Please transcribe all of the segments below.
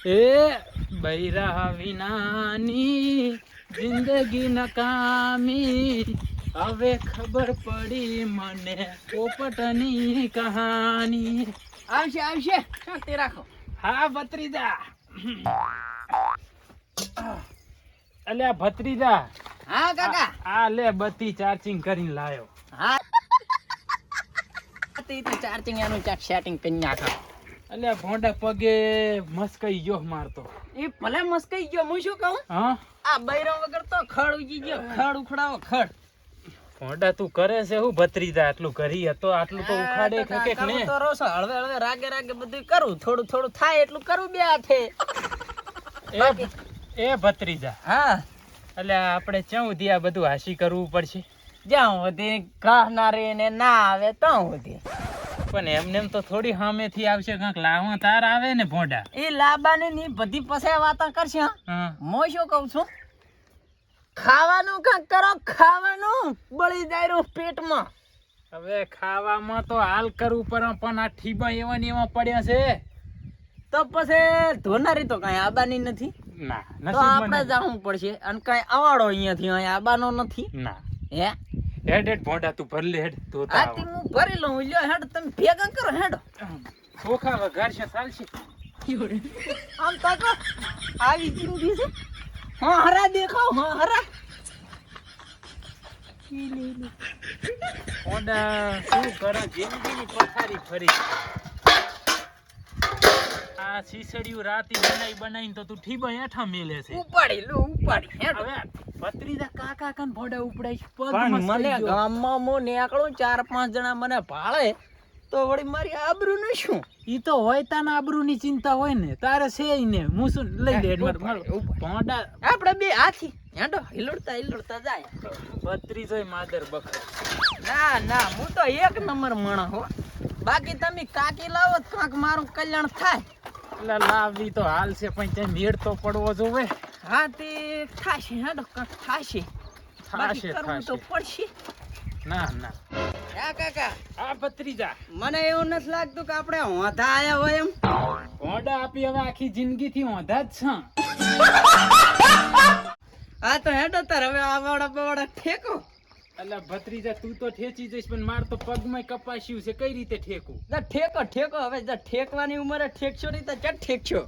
એ બૈરા વિનાની જિંદગી નકામી, હવે ખબર પડી મને પોપટની કહાની. આવશે આવશે, શાંતિ રાખો. હા ભત્રીજા. અલ્યા ભત્રીજા. હા કાકા. આ લે બત્તી ચાર્જિંગ કરીને લાયો. હા તે તો ચાર્જિંગ એનું ચાક સેટિંગ કરી નાખો. અલ્યા ભોંડા પગે મસ્કઈ ગયો મારતો. એ ભલે મસ્કઈ ગયો, હું શું કહું? હા આ બૈરા વગર તો ખડ ઉગી ગયો. ખડ ઉખડાવો ખડ. ભોંડા તું કરે છે હું ભત્રીજા? આટલું કરી હતો આટલું તો ઉખાડે ખકે ને. તો રોસો હળવે હળવે રાગે રાગે બધું કરું, થોડું થોડું થાય એટલું કરું બે હાથે. એ ભત્રીજા. હા અલ્યા આપણે ક્યાં સુધી આ બધું હાસી કરવું પડશે? જ્યાં સુધી કહનારી ને ના આવે ત્યાં સુધી. પણ એમને એમ તો થોડી સામેથી આવશે, કાંક લાવવા તાર આવે ને ભોંડા. એ લાબાની ની બધી પછી વાતા કરશે. હા હું શું કહું છું, ખાવાનું કાંક કરો, ખાવાનું બળી જાય પેટમાં. હવે ખાવામાં તો હાલ કરવું પડે, પણ આ ઠીબા એવા ને એવા પડ્યા છે તો પછી ધોનારી તો કઈ આબાની નથી. ના તો આપણે જવું પડશે. અને કઈ અવાડો અહીંયાથી અહીં આબાનો નથી. ના હે હેડ હેડ ભોંડા તું ભર લે હેડ તો આથી હું ભરી લઉં. લ્યો હેડ તમે ભેગા કરો હેડો. ચોખા વઘારશે ચાલશે. આમ તાકો આવી જિંદગી છે. હા હરા દેખાવ, હા હરા. ભોંડા શું કરે જિંદગીની પથારી ફરી. આ સીસડિયું રાતી બનાવીને તો તું ઠીબા હેઠા મેલે છે. ઉપાડી લો ઉપાડી હેડો. હવે ભત્રીજા કાકા કન ભોંડા ઉપડાઈ પણ મને ગામમાં મો નીકળું 4-5 જણા મને ભાળે તો વળી મારી આબરૂ ને શું? ઈ તો હોય તાના આબરૂની ચિંતા હોય ને, તારે છે ને હું શું લઈ લે ભોંડા. આપણે બે હાથી હેડો હિલોડતા હિલોડતા જાય. ભત્રીજો માદર બકરો. ના ના હું તો એક નંબર માણસ હો. બાકી તમે કાકી લાવો તો કાંક મારું કલ્યાણ થાય. એટલે લાવવી તો હાલ છે, પણ ત્યાં મેળ તો પડવો જોવે. હા તે થાશે હેડો કાંક થાશે. બાકી કરવું તો પડશે. ના ના હા કાકા. આ ભત્રીજા મને એવું નથી લાગતું કે આપણે હોંધા આયા હોય એમ. ભોંડા આપી હવે આખી જિંદગી થી હોંધા જ છે. હા તો હેડો તાર હવે આવાડા બવાડા ઠેકો. એટલે ભત્રીજા તું તો ઠેચી જઈશ, પણ માર તો પગમાં કપાસ્યું છે, કઈ રીતે ઠેકું? ઠેકો ઠેકો. હવે ઠેકવાની ઉંમરે ઠેકશો નહીં તો ચટ ઠેકશો.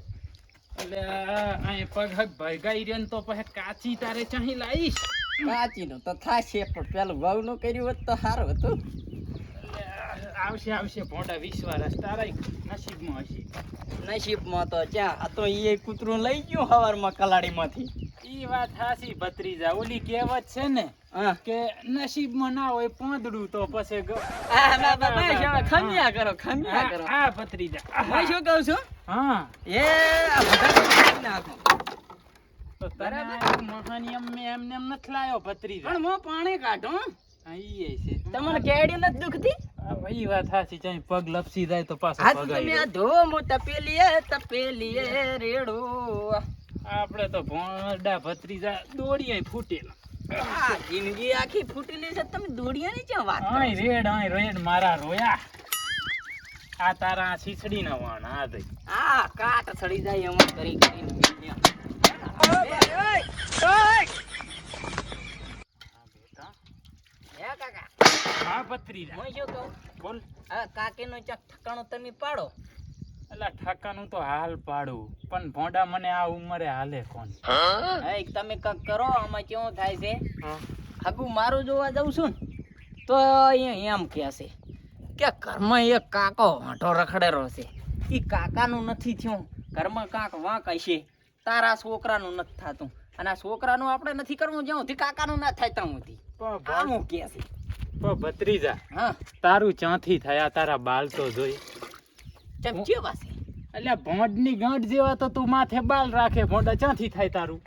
એટલે આ પગ હક ભગાઈ રહ્યો તો પછી કાચી તારે ચાહી લાવીશ. કાચી નું તો થાશે, પણ પેલું વહુ નું કર્યું હોત તો સારું હતું. આવશે આવશે ભોંડા વિશ્વાસ તારા નસીબમાં હશે. નસીબમાં તો ક્યાં, આ તો એ કૂતરું લઈ ગયું હવારમાં કલાડીમાંથી. ઈ વાત હાસી ભત્રીજા. ઓલી કહેવત છે ને કે નસીબમાં ના હોય પોંદડું તો પછી ખમ્યા કરો ખમ્યા કરો. હા ભત્રીજા હું શું કહું છું, હા એ આ બધા નાખો તો બરાબર. મહાની એમને એમ નથી લાયો ભત્રીજા, પણ હું પાણી કાઢો. ઈ છે તમને કેડી નથી દુખતી? ઈ વાત હાસી. ચાહે પગ લપસી જાય તો પાછો હાથ પગાઈ તમે આ ધોમ તપેલીએ રેડો. આપણે તો ભોંડા ભત્રીજા દોડીએ ફૂટેલા. આ જિંદગી આખી ફૂટેલી છે, તમે દોડિયાની ક્યાં વાત કરો? આય રેડ મારા રોયા. આ તારા છીછડી ના વાણ આ દઈ. આ કાટ સડી જાય એમ કરી કરીને. હે કાકા. હા ભત્રીજા હું શું કહું, બોલ. આ કાકીનો ચક ઠકાણો તમે પાડો. અલા ઠાકાનું તો હાલ પાડું, પણ ભોંડા મને આ ઉંમરે હાલે કોણ? હે તમે કંઈક કરો. આમાં કેવું થાય છે, આગું મારું જોવા જાઉં છું ને તો અહીંયા એમ કહે છે કે ઘરમાં એક કાકો વાંઢો રખડેલો છે. એ કાકાનું નથી થયું, ઘરમાં કાંક વાંક હશે. તારા છોકરાનું નથી થતું, અને આ છોકરાનું આપણે નથી કરવું જ્યાં સુધી કાકાનું ના થાય ત્યાં સુધી. આવું કહે છે. ભત્રીજા હા તારું ચાંથી થયા તારા બાલ તો જોઈ. ચમ કેવા છે? એટલે ભોંડની ગાંઠ જેવા તો તું માથે બાલ રાખે, ભોંડા ચાંથી થાય તારું?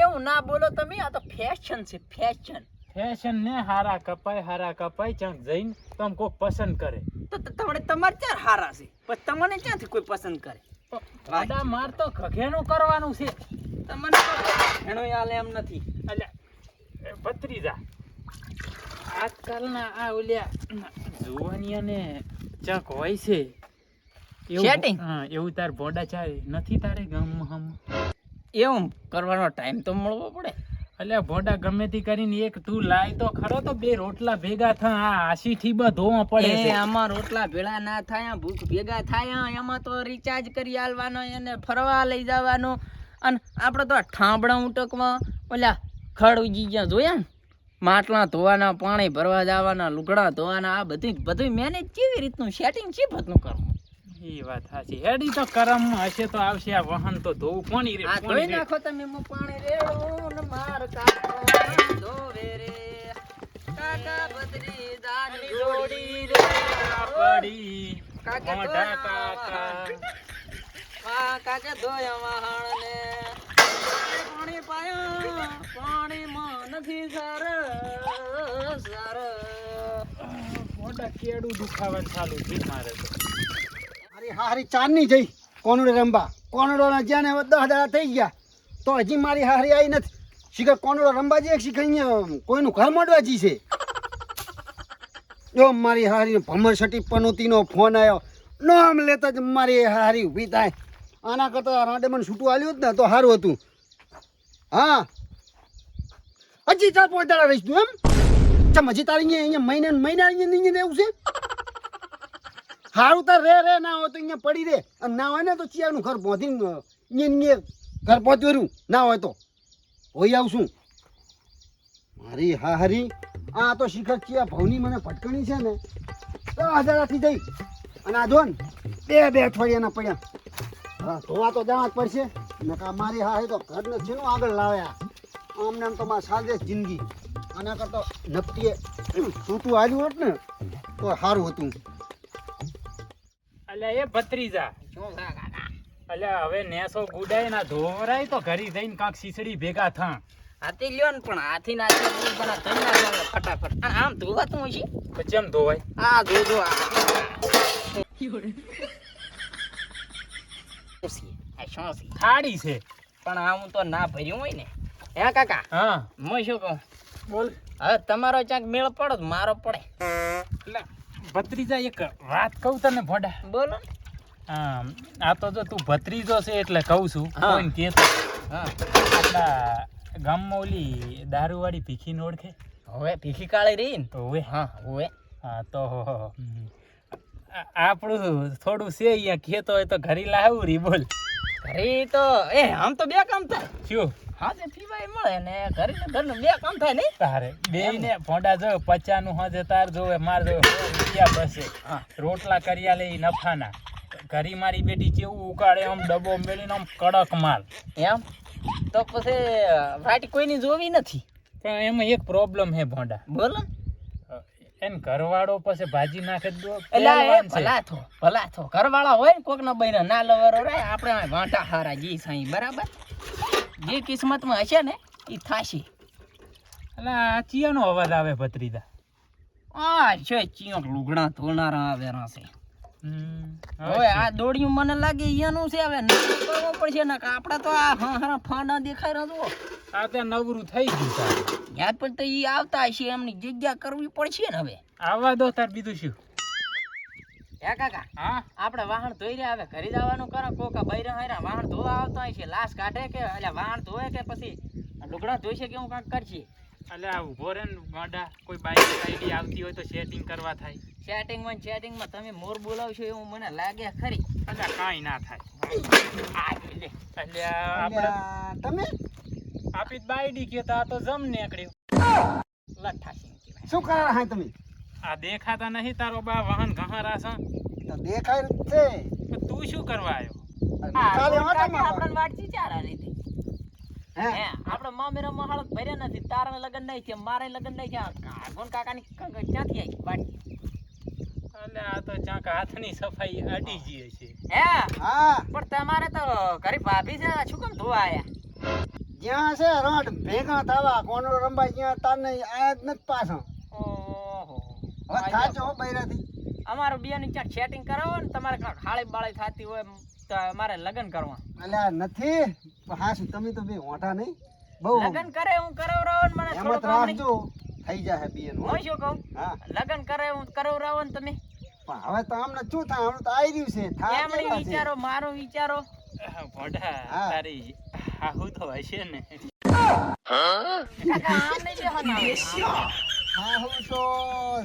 એવું ના બોલો તમે, આ તો ફેશન છે ફેશન. ફેશન ને હારા કપાય ચાંક જઈને તમ કોક પસંદ કરે તો તમને તમારે ચાર હારા છે, પણ તમને ક્યાંથી કોઈ પસંદ કરે? ભોંડા માર તો ઘઘેનું કરવાનું છે. તમને ઘણો હાલે એમ નથી. એટલે ભત્રીજા આજકાલના આ ઓલ્યા જુવાનિયાને ચક હોય છે Setting? હા એવું તાર ભોડા ચાય નથી તારે ગામમાં હમ એવું કરવાનો ટાઈમ તો મળવો પડે. અલ્યા ભોડા ગમે તે કરીને એક તું લાય તો ખરો તો બે રોટલા ભેગા થા આ આશી થી બધો પડે એ છે આમાં રોટલા ભેળા ના થાય, ભૂખ ભેગા થાય, એમાં તો રિચાર્જ કરી આલવાનો, એને ફરવા લઈ જવાનો, અને આપણે તો ઠાંબડા ઉટકમાં ઓલા ખડ ઉગી ગયા જોયા ને, માટલા ધોવાના, પાણી ભરવા જવાના, લુગડા ધોવાના, આ બધું મેનેજ કેવી રીતનું સેટિંગ ચી ભતનું કરવું? એ વાત સાચી હેડી તો કરમ હશે તો આવશે આ વાહન તો ધોવું કોની રે આ ધોઈ નાખો તમે, હું પાણી રેડું ને માર કાકો ધોવે રે, કાકા બદરી દાની જોડી રે પડી કાકા મોઢા કાકા કાકે ધોયા વાહણને પાણી પાયો, પાણીમાં નથી સાર મોઢા કેડું દુખાવાનું ચાલુ થઈ મારે તો અરે હારી ચાંદની જઈ કોનડો રંબા, કોનડો ના જ્યાં હવે 10 દાડા થઈ ગયા તો હજી મારી હારી આવી નથી. શીખર કોનડો રંબા જે શીખર અહીંયા કોઈનું ઘર મોડવા જી છે. જો મારી હારી ભમર સટી પનોતીનો ફોન આવ્યો, નામ લેતા જ મારી હારી ઊભી થાય. આના કરતા રાંડે મને છૂટું આલ્યું જ ને તો સારું હતું. હા હજી 4-5 દાડા રહીશ તું એમ? ચમ હજી તારી અહીંયા મહિના અહીંયા રહેવું છે? હારું તાર રે ના હોય તો અહીંયા પડી રે, અને ના હોય ને તો ચિયાનું ઘર પહોંચીને અહીંયા ઘર પહોંચ્યું ના હોય તો હોઈ આવશું. મારી હારી આ તો શિખર ચિયા ભાવની મને ભટકણી છે ને 10,000 જઈ, અને આ જો ને બે અઠવાડિયાના પડ્યા. હા ધોવા તો જવા જ પડશે ને. કા મારી હારી તો ઘરને છે આગળ લાવ્યા, આમને આમ તો મારા સાદે જિંદગી. આના કરતા નપટીએ છૂટું આવ્યું હોત ને તો સારું હતું. અલ્યા એ ભત્રીજા અલ્યા હવે નેસો ગુડાય ના ધોવરાય તો ઘરી જઈને કાંક શીસડી ભેગા થા. હાથી લ્યો ને પણ હાથી ના ફટાફટ, અને આમ ધોવાતું હોય છે. તો ચમ ધોવાય? આ ધો થાળી છે પણ આમ તો ના ભર્યું હોય ને. હે કાકા હા હું શું કહું, બોલ. હવે તમારો ચાક મેળ પડો મારો પડે. એટલે ભત્રીજા એક વાત કહું તને ભોડા. બોલો. હા આ તો જો તું ભત્રીજો છે એટલે કહું છું, હા. કોઈને કહેતો. હા આપણા ગામમાં ઓલી દારૂવાળી ભીખીને ઓળખે? હવે ભીખી કાળી રહી ને. હોવે. હા હવે હા તો આપણું થોડું છે અહીંયા ખેતો હોય તો ઘરી લાવું રી બોલ. ઘરે તો આમ તો બે કામ થાય. શું હા તે પીવાય મળે ને ઘરે ને ઘરનું બે કામ થાય નહીં. તારે બે ને ભોંડા જો 50 નું હજે તાર જોવે માર જો રૂપિયા બસે. હા રોટલા કર્યા લે નફાના. ઘરી મારી બેટી કેવું ઉકાળે આમ ડબ્બો મેળીને આમ કડક માલ. એમ તો પછી વાટી કોઈની જોવી નથી. પણ એમાં એક પ્રોબ્લેમ હે ભોંડા. બોલો. એને ઘરવાળો પછી ભાજી નાખે દો એલા એ પહેલવાન છે. ભલા થો ઘરવાળા હોય ને કોક ના બૈરા ના લવરો રે આપણે આ વાંટા હારા જી સાઈ બરાબર. જે કિસ્મતમાં હશે ને એ થાશે. એટલે આ ચિયાનો અવાજ આવે ભત્રીજા? આ છે ચિયોક લુગડા ધોનારા આવેરા છે. હવે આ દોડ્યું મને લાગે એનું છે. હવે નક્કી કરવું પડશે ને કે આપણે તો આ હારા ફાના દેખાય રહ્યો. આ ત્યાં નવરું થઈ ગયું તારે. યાદ પણ તો એ આવતા હશે, એમની જગ્યા કરવી પડશે ને. હવે આવવા દો તાર બીજું શું. હે કાકા હા આપણે વાહન ધોઈ રહ્યા, હવે ઘરે જવાનું કરો. કોકા બૈરા હારા વાહન ધોવા આવતા હશે, લાશ કાઢે કે એટલે વાહન ધોવે કે પછી લુગડા ધોઈ છે કે હું કાંઈક કરશે. એટલે આ ઉભો રે ને ગાંડા, કોઈ બાઈક આઈડી આવતી હોય તો સેટિંગ કરવા થાય. સેટિંગમાં તમે મોર બોલાવશો એવું મને લાગે ખરી. એટલે કાંઈ ના થાય. આ લે એટલે આપણે તમે આપી બાઈડી કહેતા આ તો જમ નીકળ્યું. લઠ્ઠાસી કહેવાય. શું કરો હા તમે? આ દેખાતા નહીં તારો બા વાહન ઘહારા છે. તો દેખાય જ છે. તો તું શું કરવા આવ્યો? કાલે હતા આપણને મારા. વાટથી ચાર આલી હતી. હે? હે આપણે મામેરામાં હાલત ભર્યા નથી. તારા લગન નહીં છે, મારે લગન નહીં છે. કાગોન કાકાની ક્યાંથી આવી વાટકી? એટલે આ તો ચાક હાથની સફાઈ અડી ગઈ છે. હે હા પણ તમારે તો ઘરે ભાભી છે, શું કેમ ધોવા આયા? જ્યાં છે રોડ ભેગા થવા કોનડો રંબા જ્યાં તારને આયા જ નથી પાછો. ઓહો હવે થાચો હો બૈરાથી. અમારું બેની ક્યાંક સેટિંગ કરાવો ને. તમારે કાંઈક હાળી બાળી થતી હોય તો અમારે લગન કરવા. અલ્યા નથી હા શું તમે તો બે હોઠા નહીં બહુ લગન કરે હું કરાવરાવો ને મને થોડું એમત કામ નહીં. રાખજો થઈ જાય બેન. હું શું કહું, હા લગન કરે હું કરાવરાવો ને તમે પણ હવે તો આમને શું થાય? હમણાં તો આવી રહ્યું છે. થાય એમણે કેવા છે? વિચારો મારો વિચારો ભોડા હા. તારી હાહુ તો હશે ને. કાકા આમ નહીં બેહવાના આવે. હા હું તો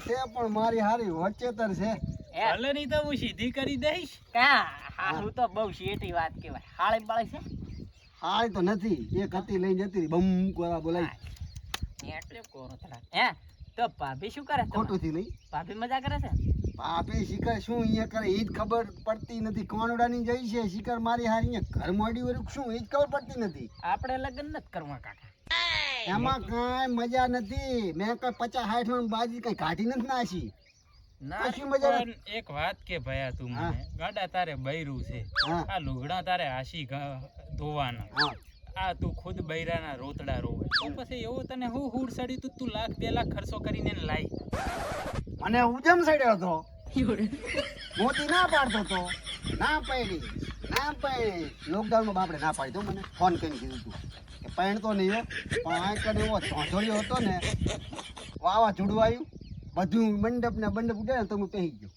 છે પણ મારી હારી વચ્ચેતર છે. એ, ભલે નહીં તો હું સીધી કરી દઈશ. કા હાહુ તો બહુ શેઠી વાત કહેવાય. હાળી બાળી છે હારી તો નથી, એક હતી લઈને જતી રહી, બમ કોરા બોલાય. એટલે કોરો તળાવ. હે તો ભાભી શું કરે ખોટું તમારે? થી નહીં. ભાભી મજા કરે છે? આપે શિખર શું અહીંયા કરે એ જ ખબર પડતી નથી. કોનડાની જઈ છે શિખર મારી હારી અહીંયા ઘર મોડી વળી શું એ જ ખબર પડતી નથી. આપણે લગ્ન નથી કરવા કાકા. એમાં કાંઈ મજા નથી. મેં કઈ 50-60 મણ બાજી કઈ કાઢી નથી નાખી. ના કશી મજા નથી. પણ એક વાત કે ભયા તું હા. મને ગાડા તારે બૈરું છે. હા આ લુગડા તારે હાસી ધોવાના. હા આ તું ખુદ બૈરાના રોતડા રોવે તો પછી એવું તને હું હુડ સડી તું લાખ 2 લાખ ખર્ચો કરીને એને લાઈ. મને ઉજમ સડ્યો હતો. મોતી ના પાડતો તો. ના પાડી. લોકડાઉનમાં બાપડે ના પાડી તો મને ફોન કરીને કીધું તું કે પહેણતો નહીં હો. પણ આ કને એવો ચોંચોળિયો હતો ને, વાવા ચૂડવાયું બધું મંડપ ને બંડપ ઉડે ને તો હું પહેરી ગયો.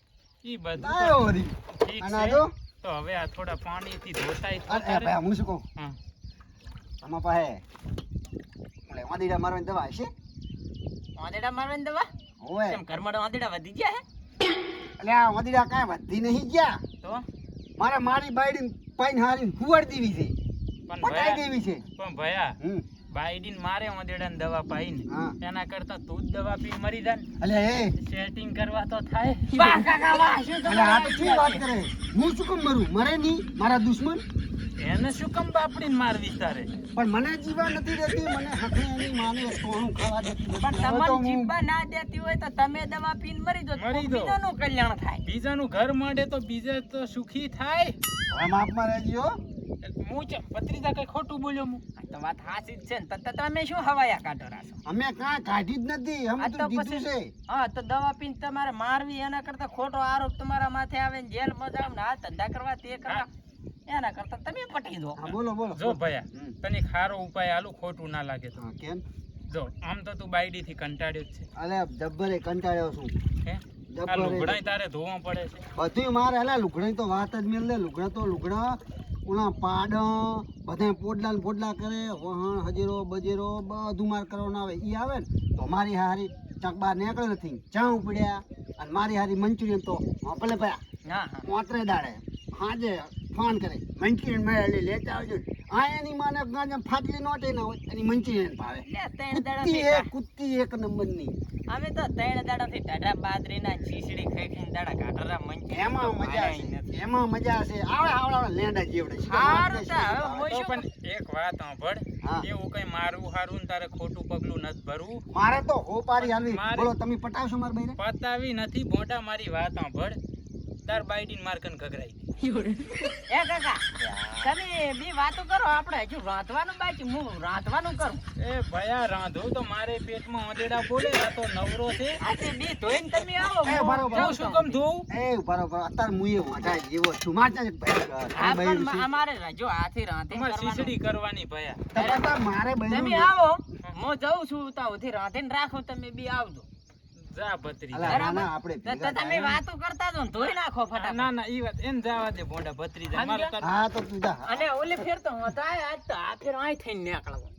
ઈ બધું આયો તો વળી. ઠીક અને આ છે. જો તો હવે આ થોડા પાણીથી ધોતાય તો અરે તારે- ભાઈ હું શું કહું, હા. આમાં પાસે ઓલે વાદીડા મારવાની દવા હશે? વાંદડા મારવાની દવા? ઓય કેમ ઘરમાં વાંદડા વધી ગયા હે? એટલે આ વાદીડા કાંઈ વધી નહીં ગયા. તો મારે મારી બાયડી પાઈન હારીને હુવાડી દેવી છે, પણ પટાઈ ભયા દેવી છે. પણ ભયા હમ બાયડીન મારે ઓંદેડાની દવા પાઈને હા એના કરતા તું જ દવા પી મરી જા ને. અલે એ સેટિંગ કરવા તો થાય. વાહ કાકા વાહ, શું અલે આ તો તમારી શું વાત કરે? હું શું કેમ મરું? મરે નહીં મારા દુશ્મન. એને શું કમ બાપડીને મારવી તારે? પણ મને જીવા નથી દેતી. મને હખે એની માને સોનું ખાવા દેતી નથી. પણ હવે તો તમને હું- જીભા ના દેતી હોય તો તમે દવા પીને મરી દો. મરી દો. બીજાનું કલ્યાણ થાય. બીજાનું ઘર માંડે તો બીજે તો સુખી થાય. હવે માપમાં રહેજો. હું ભત્રીજા કઈ ખોટું બોલ્યો હું? આ તો વાત સાચી જ છે ને. તો તમે શું હવાયા કાઢો રાસો? અમે કાંઈ કાઢી જ નથી. અમે આ તો તો દીધું પછી- છે. હા તો દવા પીને તમારે મારવી એના કરતા ખોટો આરોપ તમારા માથે આવે ને જેલ મજા આવે ને આ ધંધા કરવા તે કરવા એના કરતા તમે પટી દો. હા બોલો બોલો. જો ભયા હમ. તને ખારો ઉપાય આલુ ખોટું ના લાગે તો. હા કેમ? જો આમ તો તું બાયડી થી કંટાળ્યો જ છે. અલે જબ્બરે કંટાળ્યો છું. હે આ જબ્બરે લુગડાય તારે ધોવા પડે છે. બધું મારે અલા લુગડાની તો વાત જ મેલ દે. લુગડા ઓલા પાડ બધા પોડલા ને પોડલા કરે, વહાણ હજેરો બજેરો બધું મારે કરવાનું આવે. ઈ આવે ને તો મારી હારી ચાક બહાર નીકળે નથી, ચાઉ પડ્યા. અને મારી હારી મંચુરિયન તો ભલે ભયા હા હા મોતરે દાડે હાજે ફોન કરે મંચુરિયન મળે લેતા આવજો. આ એની માને ગાંજા ફાટલી નોટે ના હોય એની મંચુરિયન ભાવે. લે ત્રણ કુત્તી દાડા કુત્તી એક નંબરની. અમે તો 3 દાડાથી ટાઢા બાજરીના ખીચડી ખાઈ ખાઈને દાડા કાઢરા મંચી એમાં મજા છે. એમાં મજા છે. આવડા લેંડા જેવડે. સારું તો હવે તો હું શું પણ એક વાત સાંભળ, હા. એવું કઈ મારવું હારું ને તારે ખોટું પગલું નથી ભરવું. મારે તો હોપારી હાલવી. મારે- બોલો તમે પટાવશો મારા ભાઈને? પતાવી નથી મોટા મારી વાત સાંભળ. તાર બાયડીન મારકન ઘગરાઈ એ કાકા તમે બી વાતો કરો, આપણે હજુ રાંધવાનું બાકી. હું રાંધવાનું કરું. એ ભયા રાંધો તો મારે પેટમાં ઓંદેડા બોલે. આ તો નવરો છે. આ તે બી ધોઈને તમે આવો. એ હું બરોબર. જાઉં હું શું છું. કમ ધોવું? એ બરોબર. અત્યારે મુએ વાંઢા જેવો છું. મારતા જ ભાઈ હા બૈરું પણ છે. અમારે જો હાથી રાંધીને અમારે કરવાનું. ખીચડી કરવાની ભયા. તારે મારે બૈરું તમે છે. આવો, હું જાઉં છું તો ઉધી રાંધીને રાખો. તમે બી આવજો. જા ભત્રી. અલા, બરાબર? ના, આપણે તો ભેગા તમે થયા. વાતો કરતા જો ને ધોઈ નાખો ફટાફટ. ના ના ઈ વાત એમ જવા દે ભોંડા ભત્રીજા. મારે તાર- હા તો તું જા. અને ઓલી ફેર તો હું તો આજ તો આ ફેર અહીં થઈને નીકળવું.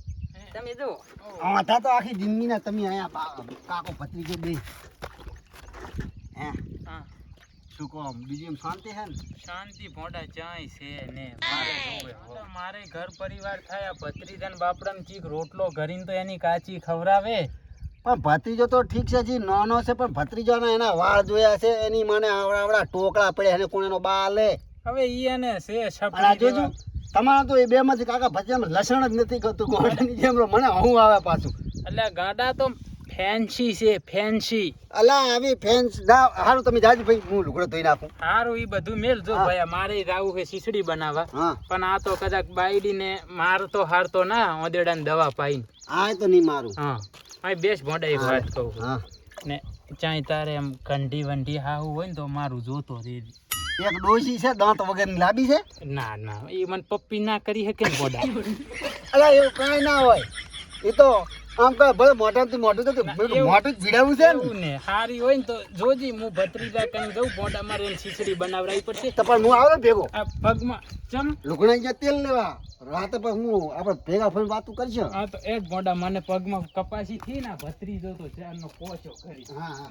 તમે જુઓ. વાંધા તો આખી જિંદગીના તમે આયા કાકો ભત્રીજો બે. હે હા. શું કહો બીજું એમ શાંતિ હે ને? શાંતિ ભોંડા ચાય છે ને મારે જોવે. મારે ઘર પરિવાર થાય આ ભત્રીજાને બાપડાને ચીક રોટલો ઘરીને તો એની કાચી ખવરાવે. પણ ભત્રીજો તો ઠીક છે જી નાનો છે, પણ ભત્રીજાના એના વાળ જોયા છે. એની મને આવડા ટોકળા પડ્યા એને કોણેનો બા લે. હવે ઈ એને છે અને આ છપડી જોજો દેવા. તમારા તો એ બે માંથી કાકા ભજીયામાં લસણ જ નથી કરતું. ગોળની જેમ મને હું આવે પાછું. એટલે ગાડા તો ફેન્સી છે ફેન્સી. અલા આવી ફેન્સ ના હારું તમે જાજો ભાઈ, હું લુગડો ધોઈ નાખું. સારું ઈ બધું મેલ જો હા. ભાઈ મારે જાવું છે ખીચડી બનાવવા. હા પણ આ તો કદાચ બાયડીને મારતો હારતો ના ઓદેડાને દવા પાઈને. આ તો નહીં મારું. હા આ બેસ ભોંડા એક વાત કહું છું. હા ને ચાય તારે એમ કંઢી વંઢી હાવું હોય ને તો મારું જોતો રે. એક ડોશી છે દાંત વગરની લાંબી છે. ના ના એ મને પપ્પી ના કરી શકે ને ભોંડા. અલા એવું કાંઈ ના હોય. એ તો આમ કહે ભલે મોઢાથી મોઢું તો એવું. મોઢું જ ભીડાવું છે ને એવું ને હારી હોય ને તો જોજી હું ભત્રીજા કઈ જઉં મોઢા મારે ખીચડી બનાવરાવી પડશે તો પણ હું આવે ભેગો આ પગમાં ચમ લુગડા ગયા તેલ લેવા રાતે પછી હું આપણે ભેગા ફરી વાતું કરશું આ તો એ જ મોઢા મને પગમાં કપાસી થી ને ભત્રીજો તો ચારનો પોચો કરી હા હા